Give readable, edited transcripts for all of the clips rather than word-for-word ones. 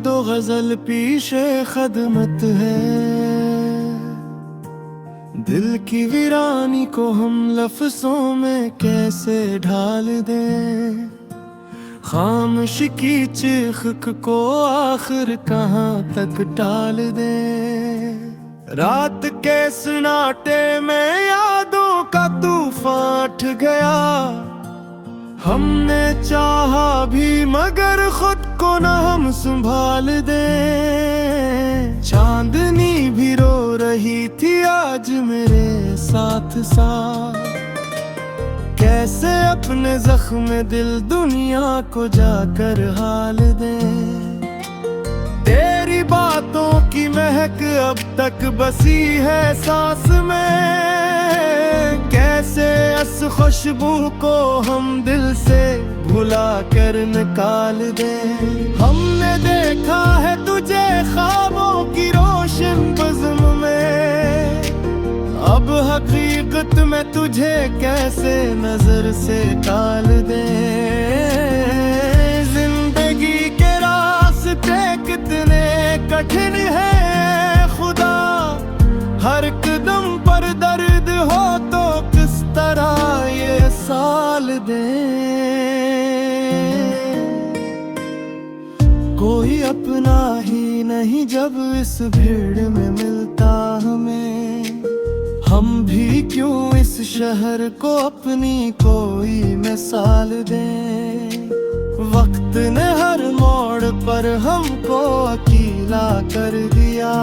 दो गजल पीशे खदमत है। दिल की वीरानी को हम लफ्जों में कैसे ढाल दें। खामोश की चीख को आखिर कहाँ तक टाल दें। रात के सन्नाटे में यादों का तूफान उठ गया। हमने चाहा भी मगर खुद को न हम संभाल दे। चांदनी भी रो रही थी आज मेरे साथ साथ। कैसे अपने जख्म दिल दुनिया को जाकर हाल दे। तेरी बातों की महक अब तक बसी है सांस में। कैसे इस खुशबू को हम दिल से भुला कर निकाल दे। हमने देखा है तुझे ख्वाबों की रोशन बज़्म में। अब हकीकत में तुझे कैसे नजर से टाल दे। जिंदगी के रास्ते कितने कठिन है खुदा। हर कदम पर दर्द हो तो किस तरह ये साल दे। कोई अपना ही नहीं जब इस भीड़ में मिलता हमें। हम भी क्यों इस शहर को अपनी कोई मिसाल दें। वक्त ने हर मोड़ पर हमको अकेला कर दिया।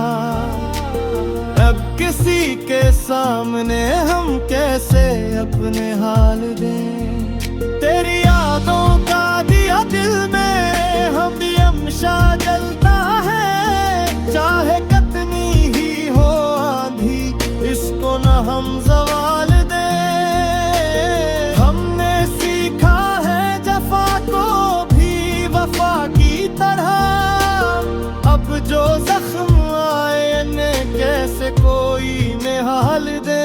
अब किसी के सामने हम कैसे अपने हाल दें। तेरी यादों का दिया दिल में हमेशा जलता है। चाहे कितनी ही हो आंधी इसको न हम ज़वाल दे। हमने सीखा है जफा को भी वफा की तरह। अब जो जख्म आए ने कैसे कोई निहाल दे।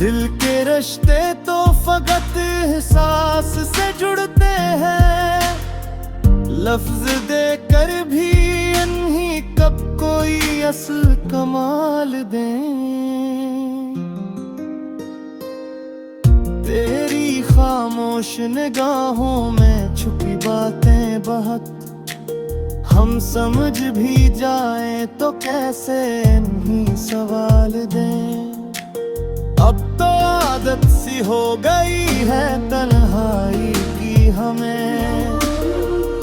दिल के रिश्ते तो फकत एहसास से जुड़ते हैं। लफ्ज देकर भी इन्हीं कब कोई असल कमाल दे। तेरी खामोश निगाहों में छुपी बातें बहुत। हम समझ भी जाएं तो कैसे इन्हीं सवाल दें। अब तो आदत सी हो गई है तन्हाई की हमें।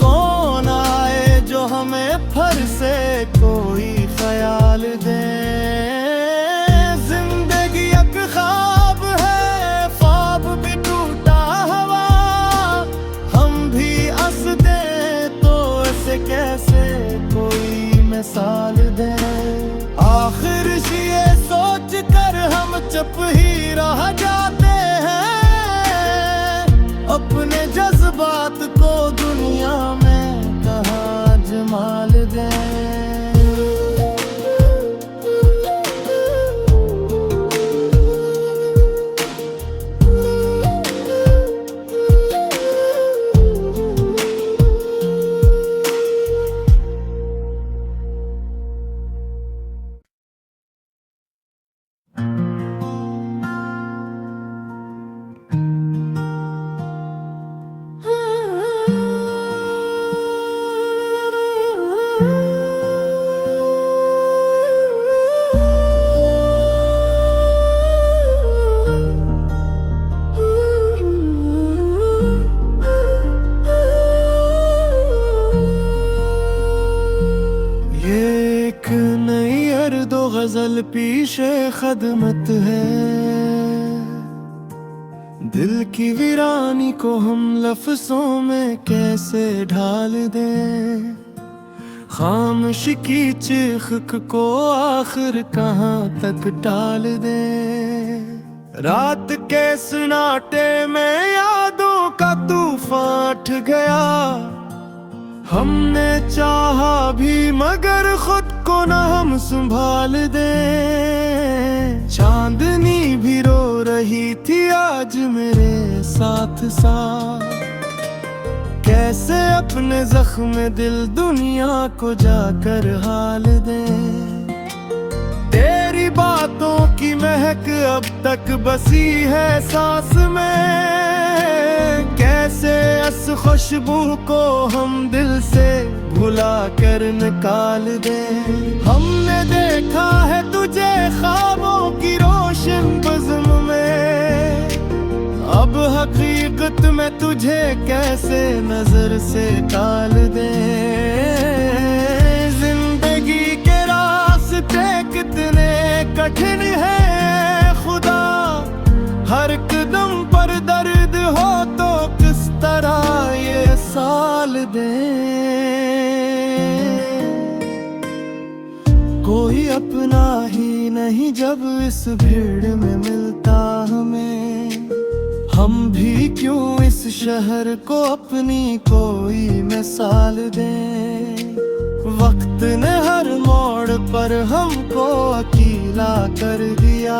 कौन आए जो हमें फिर से कोई ख्याल दे। जिंदगी एक ख्वाब है ख्वाब भी टूटा हुआ। हम भी हंस दे तो ऐसे कैसे कोई मिसाल दे। आखिर ये सोच कर हम चुप ही रह जाते हैं। अपने जज्बात को दुनिया में कहाँ जमाल दें। गजल पीशे खदमत है। दिल की वीरानी को हम लफ्जों में कैसे ढाल दें। खामोश की चीख को आखिर कहाँ तक टाल दें। रात के सन्नाटे में यादों का तूफान उठ गया। हमने चाहा भी मगर खुद को न हम संभाल दे। चांदनी भी रो रही थी आज मेरे साथ साथ, कैसे अपने जख्म दिल दुनिया को जाकर हाल दे। तेरी बातों की महक अब तक बसी है सांस में, कैसे इस खुशबू को हम दिल से भुला कर निकाल दे। हमने देखा है तुझे ख्वाबों की रोशन बज़्म में, अब हकीकत में तुझे कैसे नजर से टाल दे। जिंदगी के रास्ते कितने कठिन है खुदा, हर कदम पर दर्द हो तो किस तरह ये साल दे। कोई अपना ही नहीं जब इस भीड़ में मिलता हमें, हम भी क्यों इस शहर को अपनी कोई मिसाल दें। वक्त ने हर मोड़ पर हमको अकेला कर दिया,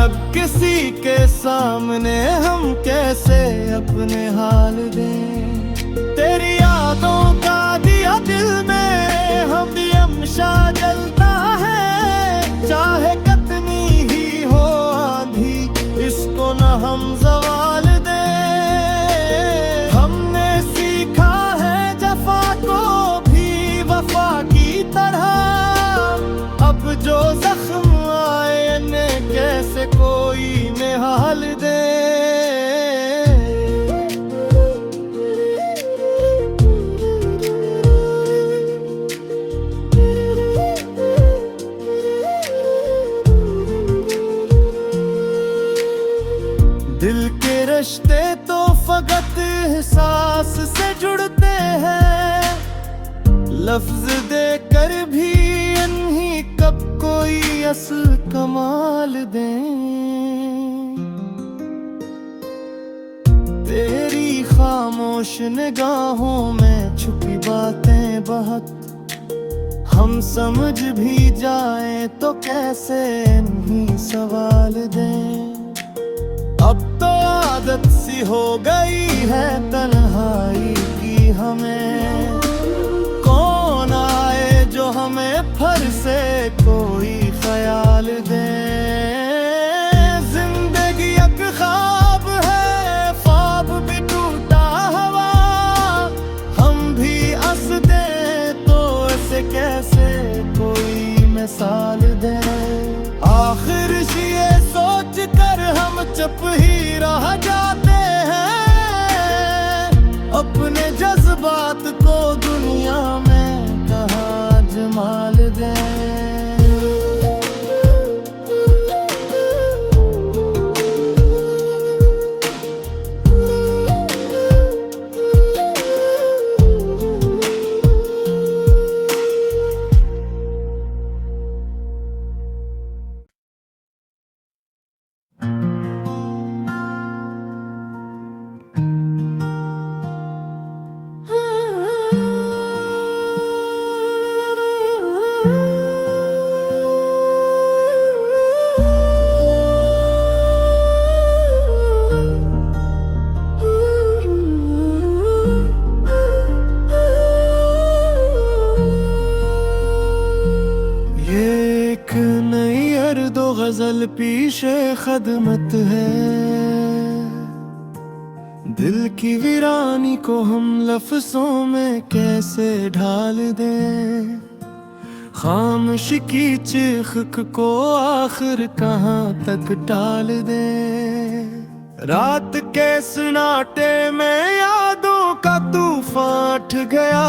अब किसी के सामने हम कैसे अपने हाल दें। तेरी यादों का दिया दिल में हमेशा जलता है, चाहे कितनी ही हो आंधी इसको न हम ज़वाल दे। हमने सीखा है जफा को भी वफा की तरह, अब जो जख्म आए ने कैसे कोई निहाल दे। दिल के रिश्ते तो फकत एहसास से जुड़ते हैं, लफ्ज देकर भी इन्हीं कब कोई असल कमाल दें। तेरी खामोश निगाहों में छुपी बातें बहुत, हम समझ भी जाएं तो कैसे इन्हीं सवाल दें। अब तो आदत सी हो गई है तन्हाई की हमें, कौन आए जो हमें फिर से कोई ख्याल दे। जिंदगी एक ख्वाब है, ख्वाब भी टूटा हुआ, हम भी हंस दे तो ऐसे कैसे कोई मिसाल दे। आखिर ये सोच कर हम चुप ही रह जाते हैं, अपने जज्बात को दुनिया में कहाँ जमाल दें। गजल पीशे खदमत है, दिल की वीरानी को हम लफ्जों में कैसे ढाल दें। खामोश की चीख को आखिर कहाँ तक टाल दें। रात के सन्नाटे में यादों का तूफान उठ गया,